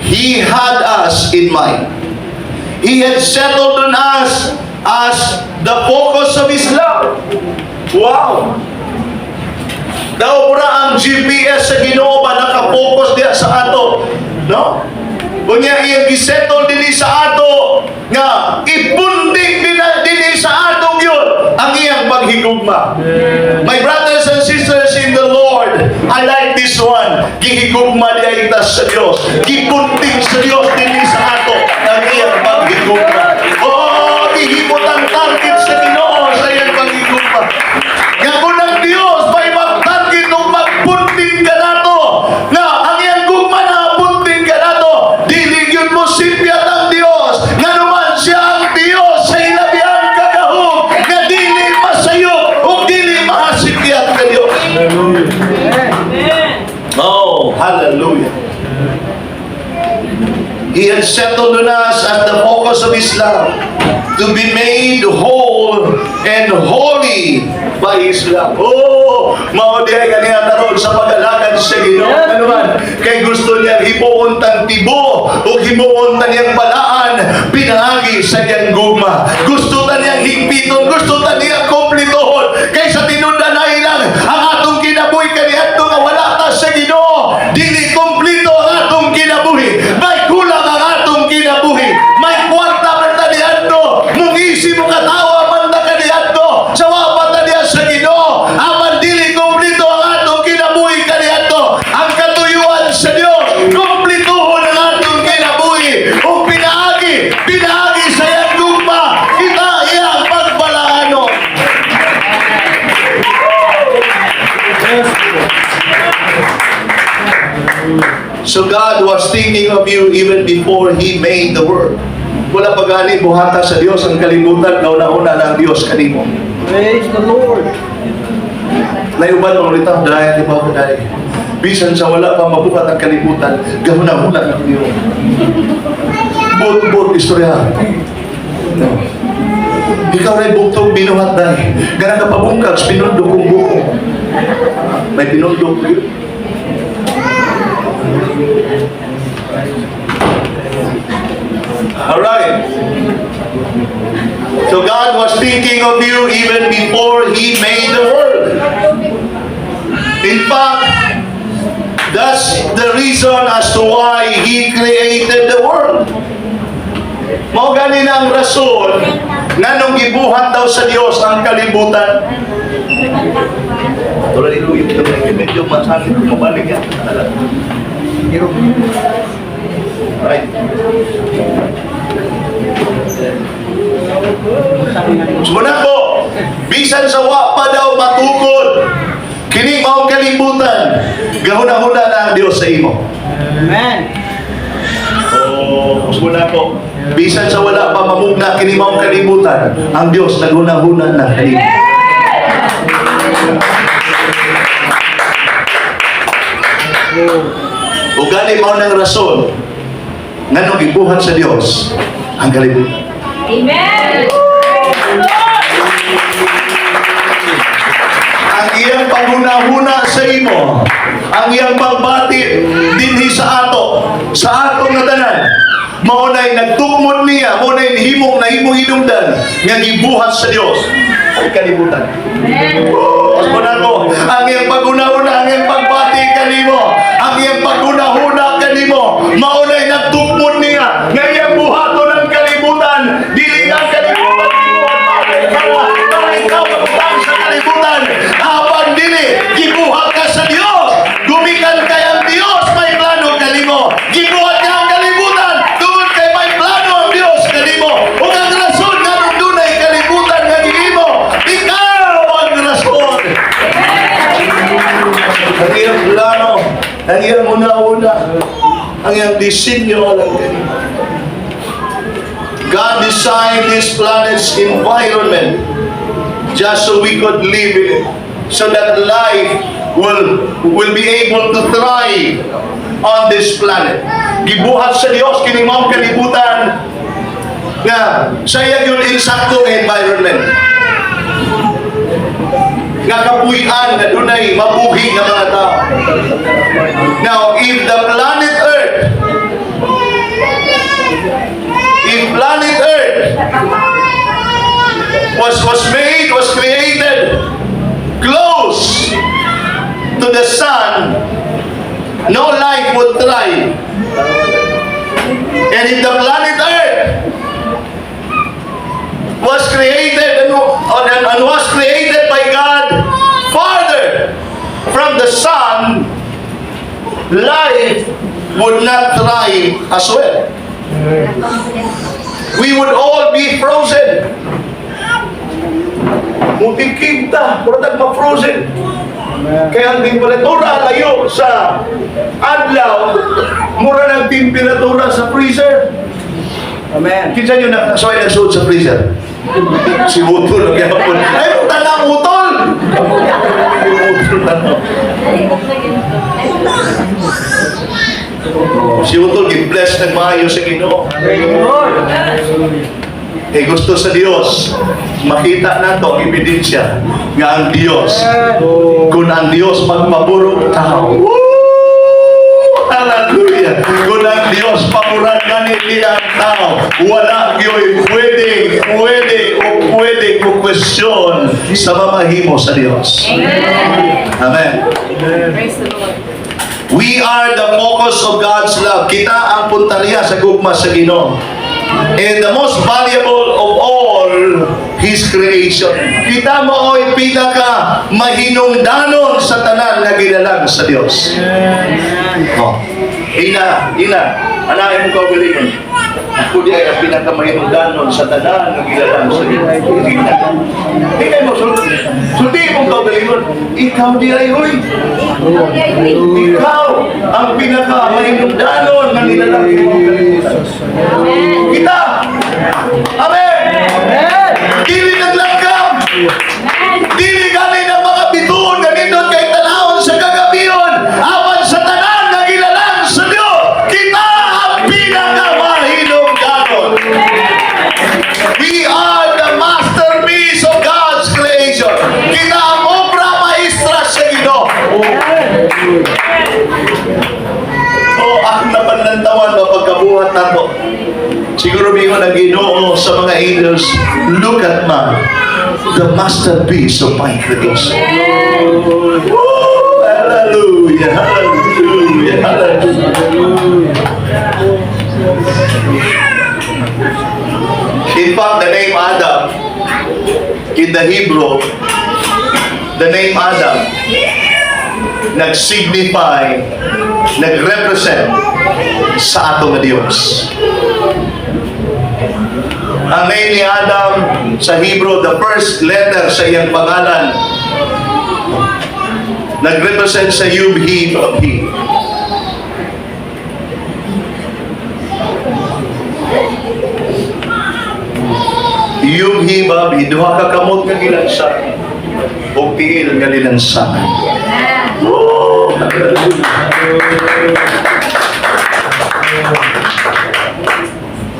Speaker 2: He had us in mind. He had settled on us as the focus of His love. Wow! Daw pura ang GPS sa Ginoo ba naka-focus diya sa ato, no? Kunya iyang gisettle dinhi sa ato nga ipunding dinhi sa ato gyud ang iyang paghigugma. My brothers and sisters in the Lord, I like this one. Gihigugma diya ita sa Dios. Gipunding sa Dios dinhi sa ato ang iyang paghigugma. Oh, gihimot ang target sa Ginoo sa iyang paghigugma. Nga kung ang Dios may mag-target o magpunding ka nato na ang iyang gugma na punding ka nato, diligyan mo simpiat ang Dios nga naman siya ang Dios sa ilabihang kagahog nga dili masayo o dili mahasimpiat ka Dios. Oh, hallelujah. He had settled on us as the focus of His love to be made whole and holy by His love. Oh, maudiyay kaniya taron sa pag-alakad sa Ginoo. Ano man? Kay gusto niya himuon tang tibo o himuon ta niyang balaan pinagi sa iyang gugma. Gusto ta niyang higpiton, gusto ta niyang kompletohon. Kay sa tinundanay lang ang atong kinabuhi kaniadto nga wala ta sa Ginoo. Dili kompleto ang atong kinabuhi. May kulang ang atong kinabuhi. May kwarta man ta niadto. Mungisi mo katawa man ta kaniadto. Sa wapa ta diya sa Ginoo. Aman dili kompleto ang atong kinabuhi kaniadto. Ang katuyuan sa Dios kompletohon ang atong kinabuhi. O pinaagi sa iyang gugma. Kita iyang pagbalaano. So God was thinking of you even before He made the world. Wala pa gani buhata sa Dios ang kalibutan, kauna-una ng Dios kanimo.
Speaker 3: Praise the Lord.
Speaker 2: Layuban mo ulit ang dahil, di ba ko dahil? Bisan sa wala pa mabuhat ang kalibutan, gahuna-huna ng Dios. Bot-bot istorya. No. Ikaw rin buktog binuhat dahil. Ganang kapabungkag, pinundo kong buko. May pinundok yun. Alright. So God was thinking of you even before He made the world. In fact, that's the reason as to why He created the world. Mao gani na ang rason nga nung gibuhat daw sa Dios ang kalibutan. Tulad ito yung medyo masakit kung mabalik yan. Right. Muna po, bisan sa wa pa daw matukod, kini maong kalibutan, gahuna-huna na ang Diyos sa imo.
Speaker 3: Amen.
Speaker 2: Muna po, bisan sa wala pa mamugna, kini maong kalibutan, ang Diyos naghuna-huna na. O gani mao ng rason nga nung gibuhat sa Diyos ang kalibutan.
Speaker 4: Amen.
Speaker 2: Ang iyang panghuna-huna sa imo, ang iyang pagbati dinhi sa ato nga tanan, maunay nagtukmod niya, maunay himong hinungdan nga gibuhat sa Dios ang kalibutan. Mas muna ko, ang iyang paghuna-huna, ang iyang pagbati kanimo, ang iyang paghuna-huna kanimo, maunay nagtukmod niya nga iyang buhaton ang kalibutan, dili ang kalibutan para ikaw magutang sa kalibutan. Habang dili, gibuhat ka sa Dios. Gumikan kay ang Dios, may plano kanimo. Gibuhat ka ang kalibutan, tungod kay may plano ang Dios kanimo. Ug ang rason nga nung dunay kalibutan nga gihimo, ikaw ang rason. Ang iyang plano, ang iyang una-una, ang iyang disenyo alam kanimo. God designed this planet's environment just so we could live in it, so that life will be able to thrive on this planet. Gibuhat sa Dios kini maong kalibutan nga saya yun insaktong environment. Nga kapuy-an na dunay mabuhi nga mga tao. Now, if planet Earth was created close to the sun, no life would thrive. And if the planet Earth was created and was created by God farther from the sun, life would not thrive as well. We would all be frozen. Muting kita, product ma-frozen. Kaya ang temperatura layo sa adlaw, mura ng temperatura sa freezer.
Speaker 3: Amen.
Speaker 2: Kinsa nyo nakasaway ng suot sa freezer? Si Utol. Ay, tanang Utol! Si Utol, gi-bless ng maayo sa Ginoo. Eh gusto sa Dios, makita na to ang ebidensya nga ang Dios. Kung ang Dios magpaburo tao. Hallelujah! Kung ang Dios pamuran ganit niya ang tao, wala gyoy pwede kung question sa mamahimo sa Dios. Amen.
Speaker 4: Praise the Lord.
Speaker 2: We are the focus of God's love. Kita ang puntarya sa gugma sa Ginoo. And the most valuable of all, His creation. Kita mo o'y pinaka mahinungdanon sa tanan na ginalang sa Diyos. Oh. Ina, anahin mo kaugalingon. Ako di ay ang pinaka mahinungdanon sa tanan na ginalang sa Diyos. Ina mo, sulti mong kaugalingon. Ikaw di ay huy. Ikaw ang pinaka mahinungdanon na ginalang sa Diyos. Kita! Amen! Dili naglanggam! Dili galing ng mga bituon na nindot kay tanahon sa kagabiyon awan sa tanan na gilalang sa Dios. Kita ang pinakamahinungdanon. We are the masterpiece of God's creation. Kita ang obra maestra sa Siguro may mga Ginoo sa mga angels, look at man, the masterpiece of my creation. Woo! Hallelujah! Hallelujah! Hallelujah! In fact, the name Adam, in the Hebrew, the name Adam, nag-signify, nag-represent sa ato na Diyos. Ang name ni Adam sa Hebrew, the first letter sa iyang pangalan, nag-represent sa Yud, He, Vav, He. Yud, He, Vav, He. Duha ka kamot nga gilansan o tiil nga lilansan. Oh,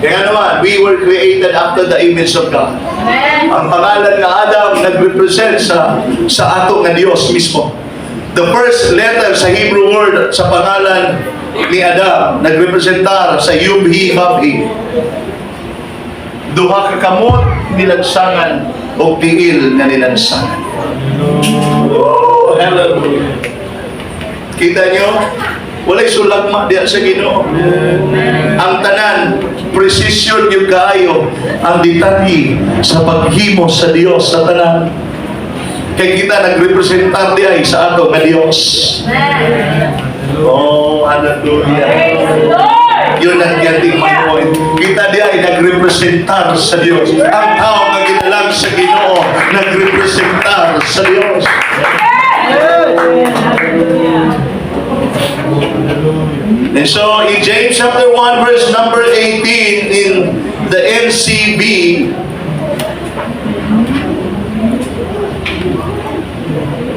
Speaker 2: kaya naman, we were created after the image of God. Ang pangalan ng Adam nag-represent sa ato ng Diyos mismo. The first letter sa Hebrew word sa pangalan ni Adam nag-representar sa Yud, He, Vav, He. Duha ka kamot nilansangan o tiil na nilansangan. Oh, hallelujah. Kita nyo? Walay sulagma diya sa Ginoo. Ang tanan, precision yung kaayo, ang detalye sa paghimo sa Dios sa tanan. Kaya kita nagrepresentar diya sa ato na Dios. Oh, hallelujah. Yun ang yating point. Kita diya ay nagrepresentar sa Dios. Ang tao na ginalang sa Ginoo, nagrepresentar sa Dios. And so in James chapter 1 verse number 18 in the NCB,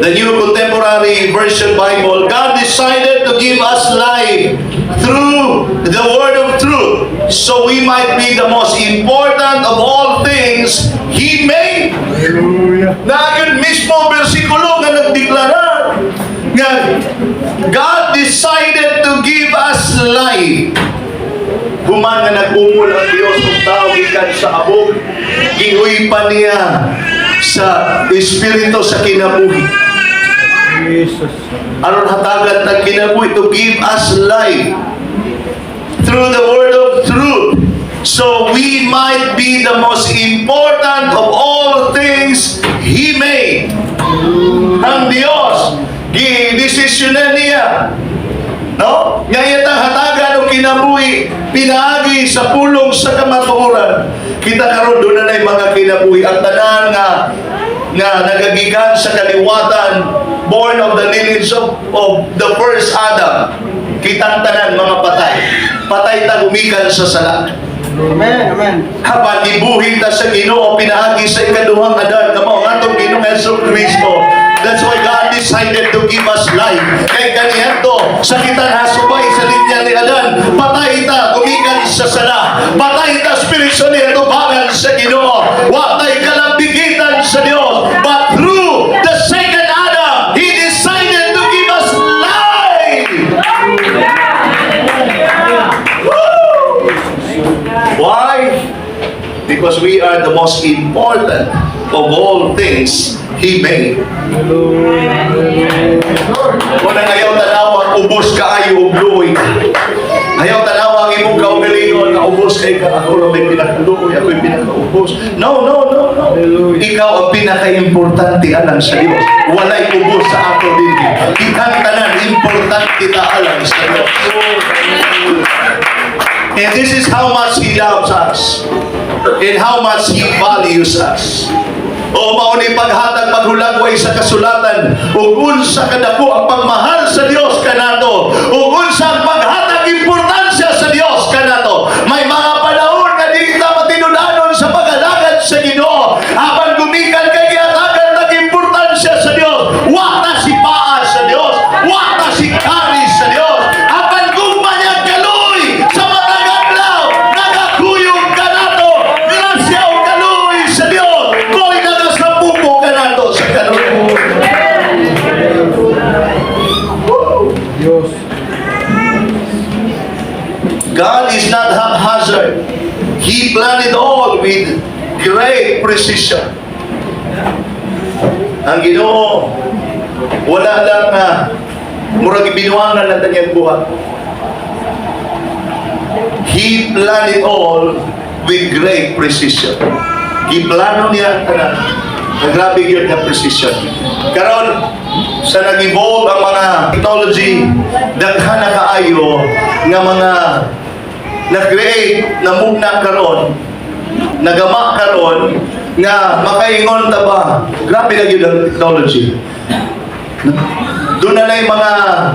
Speaker 2: the New Contemporary Version Bible, God decided to give us life through the word of truth, so we might be the most important of all things He made. Na yun mismo versikulo nga nagdeklara nga God decided to give us life. Human nga nag-umul ang Diyos kung tawigan sa abog, giuy pa niya sa Espiritu sa kinabuhi. Aron hatagan na kinabuhi to give us life through the word of truth, so we might be the most important of all things He made. Ang Diyos gi-desisyonan niya, no? Ngayon ang hatagan o kinabuhi pinaagi sa pulong sa kamatuoran. Kita karon doon na mga kinabuhi ang tanan nga nagagikan sa kaliwatan, born of the lineage of the first Adam. Kitang tanan mga patay ta gumikan sa sala.
Speaker 3: Amen. Amen.
Speaker 2: Habang ibuhi ta sa Ginoo pinaagi sa ikaduhang Adan kamo ang atong Ginoong Jesucristo. That's why God decided to give us life. Kay kaniadto sa kita nasubay sa linya ni Adan, patay ta gumikan sa sala. Patay ta spiritually atubangan sa Ginoo. Wa tay kalambigitan sa Dios. But through the second Adam, He decided to give us life. Why? Because we are the most important of all things He made. Kung ayaw tanawang ubos ka ayo ubluoy. Ayaw tanawang imong kaugalingon na ubos kay ka ako lang may pinakaluoy, ako yung pinakaubos. No. Ikaw ang pinaka-importante alang sa Diyos. Walay ubos sa ato din. Kitang tanan, importante ta alang sa Diyos. And this is how much He loves us. And how much He values us. O mauni paghatag paghulagway sa kasulatan ug unsa kadako ang pagmahal sa Dios kanato ug unsa ang paghatag importansya sa Dios kanato. May mga panahon nga dili ta matinud-anon sa pag-alagad sa Ginoo apan gumikan kay gihatagan ng importansya sa Dios. Wa ta si paa sa Dios, wa ta si kari sa Dios. Apan gumanyag kaloy sa matag adlaw nagakuyog kanato grasya ug kaloy sa Dios. Koy nagasapupo kanato sa kaloy.
Speaker 3: Dios.
Speaker 2: He planned it all with great precision. Ang Ginoo, wala lang na murag ibinuangan ng kanyang buhat. He planned it all with great precision. Giplano niya ang tanan. Grabe yun na precision. Karon sa nag-evolve ang mga technology, daghan na kaayo nga mga na-create, namugna karon, nagama karon, nga makaingon ta ba? Grabe na yun ang technology. Doon na yung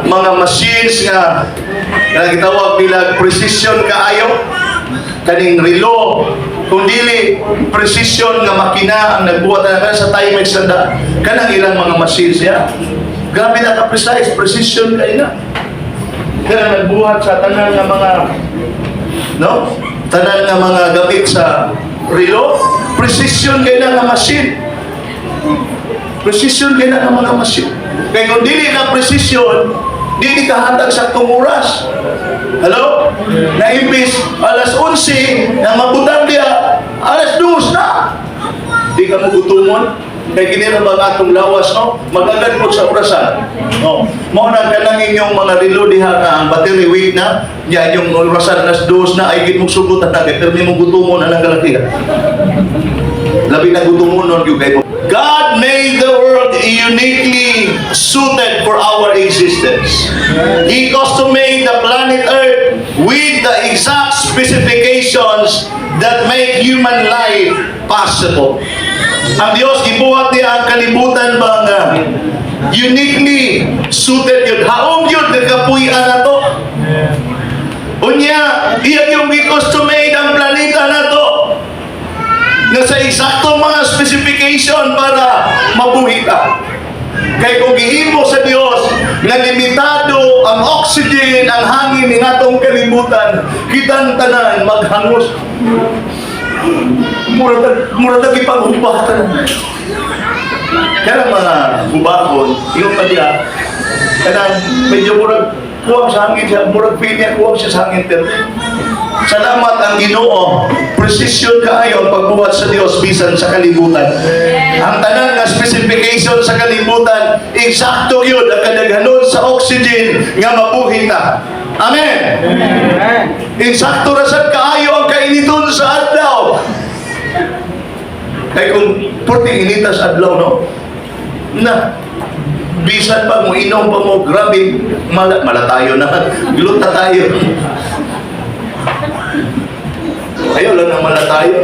Speaker 2: mga machines nga gitawag nila precision kaayo, kaning relo, kung dili precision nga makina ang nagbuhat na sa Timex na kanang ilang mga machines ya. Grabe na ka-precise, precision kayo na. Kaya nagbuhat sa tanan nga mga tanan nga mga gamit sa relo, precision kayo na nga machine. Precision kayo na nga mga machine. Kaya kung dili na precision, dili kahatag sa oras. Hello? Na imbis alas 11 na mabutang dia, alas 2 na. Di ka magutumon. Kaya kinira ba nga itong lawas, no? Magagad po sa orasan. No? Mao na kanang inyong mga relo diha na ang battery weak na, yan yung orasan alas 2 na, ay mong sugutan na, pero may mong gutumon na lang kalaki. Labi na gutumon nun yung kayo. God made the world uniquely suited for our existence. He custom-made the planet Earth with the exact specifications that make human life possible. Ang Diyos, gibuhat niya ang kalibutan ba nga uniquely suited yun. Haong yun, nagkapuyan na to. Unya, iya yung gi-custom-made ang planeta na to. Na sa eksaktong mga specification para mabuhi ka. Kaya kung gihimo sa Diyos na limitado ang oxygen, ang hangin ng atong kalibutan, kitang tanan maghangos. Murag ipaghubatan. Kaya mga hubakon, yung pa niya, kaya medyo murag kuwang sa hangin siya, murag pinya kuwang siya sa hangin. Salamat ang Ginoo. Precision kaayo ang pagbuhat sa Dios bisan sa kalibutan. Ang tanan nga specification sa kalibutan, eksakto yun ang kadaghanon sa oxygen nga mabuhi ta. Amen. Eksakto ra sad kaayo ang kainiton sa adlaw. Kay kung puting inita sa adlaw, no? Na bisan pa mo inom pa mo, grabe mala tayo na. Gluta tayo. Ayaw lang naman na tayo.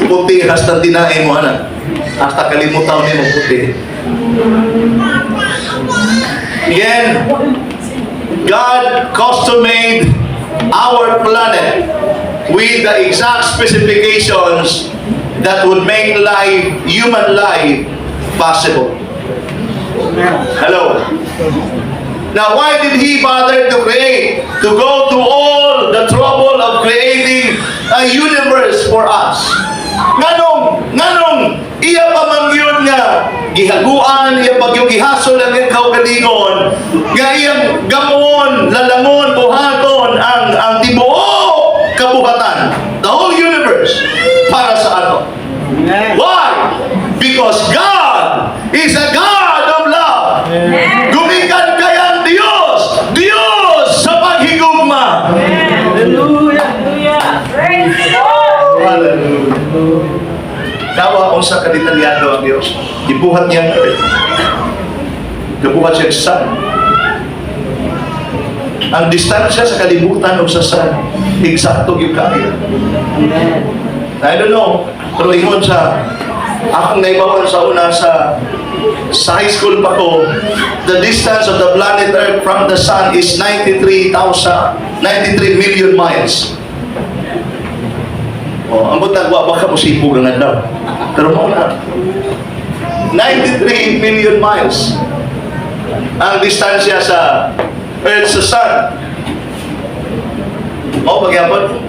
Speaker 2: Puti, hasta tinae mo, anak. Hasta kalimutaw niyo mo puti. Again, God custom-made our planet with the exact specifications that would make life, human life, possible. Hello? Now, why did He bother to create? To go to all the trouble of creating a universe for us. Nganong, iya pa man yun nga, gihaguan, iya pag yung gihasol ang ikaw kalingon, nga iyang gamon, lalangon, buhaton, ang tibuo kabuhatan, the whole universe, para sa ano? Why? Because God is a God of love. Gumikan kayang Diyos sa paghigugma.
Speaker 3: Hallelujah.
Speaker 4: Praise the Lord.
Speaker 2: Hallelujah. Dawa kung sa kadetalyado ang Diyos. Ibuhat niya ang earth. Gabuhat siya sa sun. Ang distansya sa kalibutan o sa sun, eksakto yung kaya. I don't know, pero ingon sa akong naibawan sa una sa high school pa ko, the distance of the planet Earth from the sun is 93 million miles. Ang butang baka mo sipog ang daw. Pero mo na. 93 million miles ang distansya sa Earth sa sun. Pagyapon.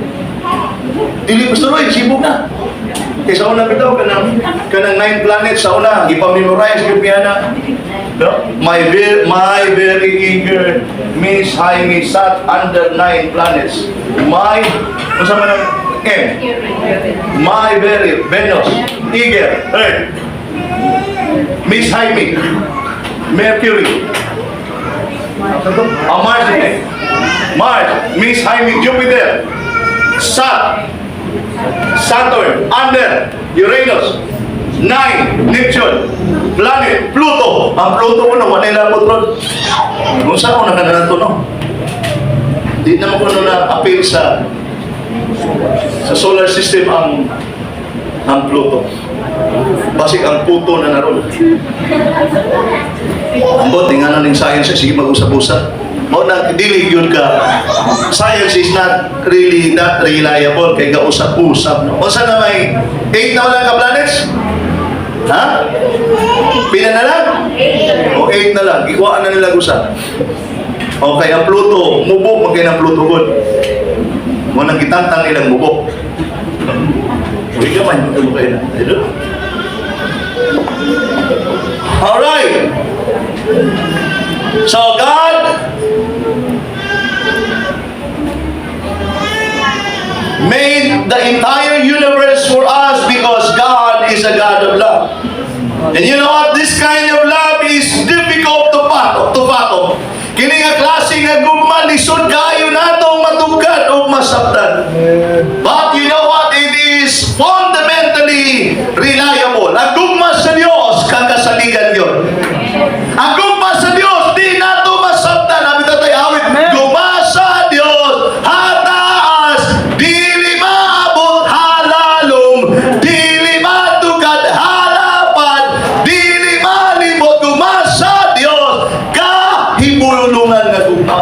Speaker 2: Dili gusto rin, sibog na. Kaya sa una bitaw, kanang 9 planets sa una, ipamemorize yung piyana. No? My very eager Miss Jaime sat under 9 planets. Masama na, M. My very Venus, Eagle, Earth. Miss Jaime, Mercury. Mars, Mars, Miss Jaime, Jupiter. Saturn, under, Uranus. 9, Neptune, planet, Pluto. Ang Pluto ko na, wala labot ron. Kung saan ko nakagalan to, no? Di naman ko na-appeal sa solar system ang Pluto. Basik ang Pluto na naroon. Ang bote nga na ng science, sige mag-usap-usap. O nagdilig yun ka, science is not really that reliable kay kausap-usap. No? O saan na may 8 na wala ka planets? Ha? Pila na lang? O 8 na lang. Ikuhaan na nila usap. O kaya Pluto, mubok magkaya ng Pluto good. Mo nang kitantang ilang mubok. Uy ka man, ito mo kayo na. Alright. So God made the entire universe for us because God is a God of love. And you know what? This kind of love is difficult to fathom. Kini nga klase nga gugma lisod kayo natong matugkad o masabtan. But you know what? It is fundamentally reliable. Ang gugma sa Dios kakasaligan yun. Ang gugma sa Dios di nato masabtan. Abi tatay awit. Gugma sa Dios hataas dili maabot halalom dili matugkad halapan dili malibot. Gugma sa Dios kahimulungan nga gugma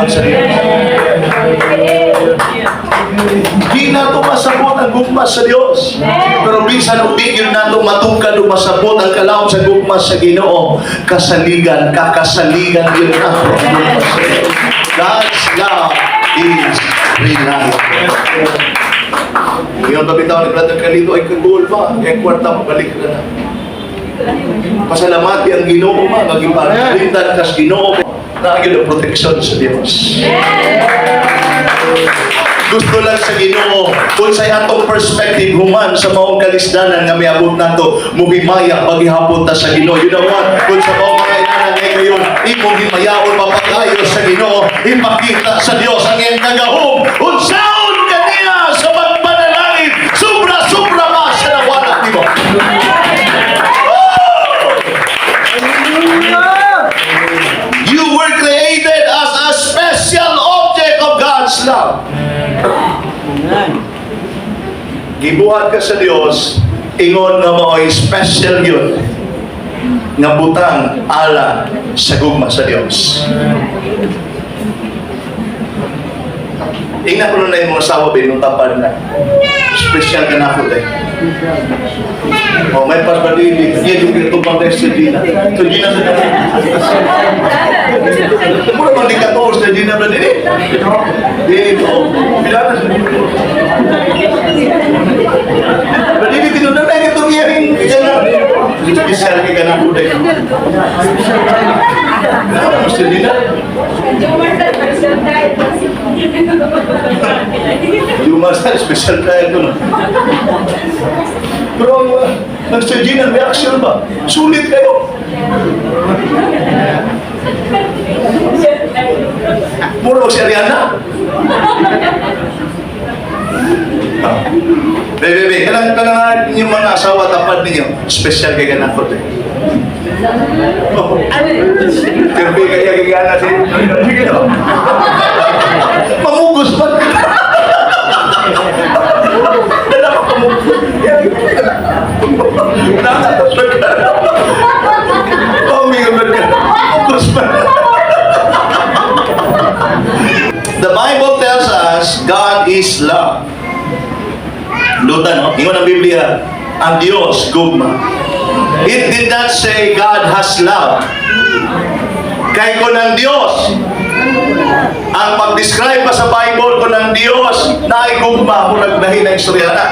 Speaker 2: sa Dios. Di nato masabot ang gugma sa Dios. Pero bisan ubigin nato matungkad o masabot ang kalawom sa gugma sa Ginoo. Kasaligan, kakasaligan yun nato. God's love is reliable. Yung pabitaw ni Brother Calito ay kagul ba? Yung kwarta mabalik ka na. Pasalamati ang Ginoo ma, maging paglintan kas Ginoo na ang protection sa Dios. Gusto lang sa Ginoo kung sa atong perspective human sa maong kalisdanan nga miabot nato muhimaya paghihapon ta sa Ginoo. You know what? Kung sa maong mga inanan ngayon imong himayaon mapagayo sa Ginoo, ipakita sa Dios ang iyang kagahom. Unsaon kaniya sa pagpanalangin sobra-sobra ba sa nawala nimo. You were created as a special object of God's love. Gibuhat ka sa Dios, ingon nga mao'y special yun nga butang ala sa gugma sa Dios. Ingnan ko na yung mga asawa ba yung tapan na special ka na ako tayo. O may pasbadili, hindi yung pinatupang tayo sa Gina. So Gina sa dali. Mura bang di ka to sa Gina ba din eh? Dito, bilana sa Gina. Badili tinundan na yung itong iyaring Gina. Special ka na ako tayo. Gusto Gina? Lumasan, special tayo ito. Pero nag-study ng reaction ba? Sulit kayo. Mura ko si Ariana. Bebe, kailangan yung mga asawa tapad ninyo. Special kay ganakot eh. Kirby kaya kagana si mamugos ba? Dala ka pamugos. The Bible tells us God is love. Lutan, no? Ingon ang Biblia, ang Diyos, gugma. It did not say God has love. Kay ko ng Diyos, ang pag-describe pa sa Bible ko ng Diyos, na ay gugma kung nagdahin na istorya na.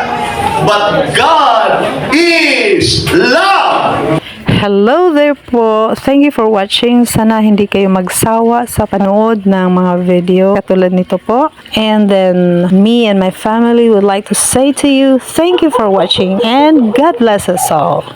Speaker 2: But God is love.
Speaker 1: hello there po. Thank you for watching. Sana hindi kayo magsawa sa panood ng mga video katulad nito po. And then, me and my family would like to say to you, thank you for watching and God bless us all.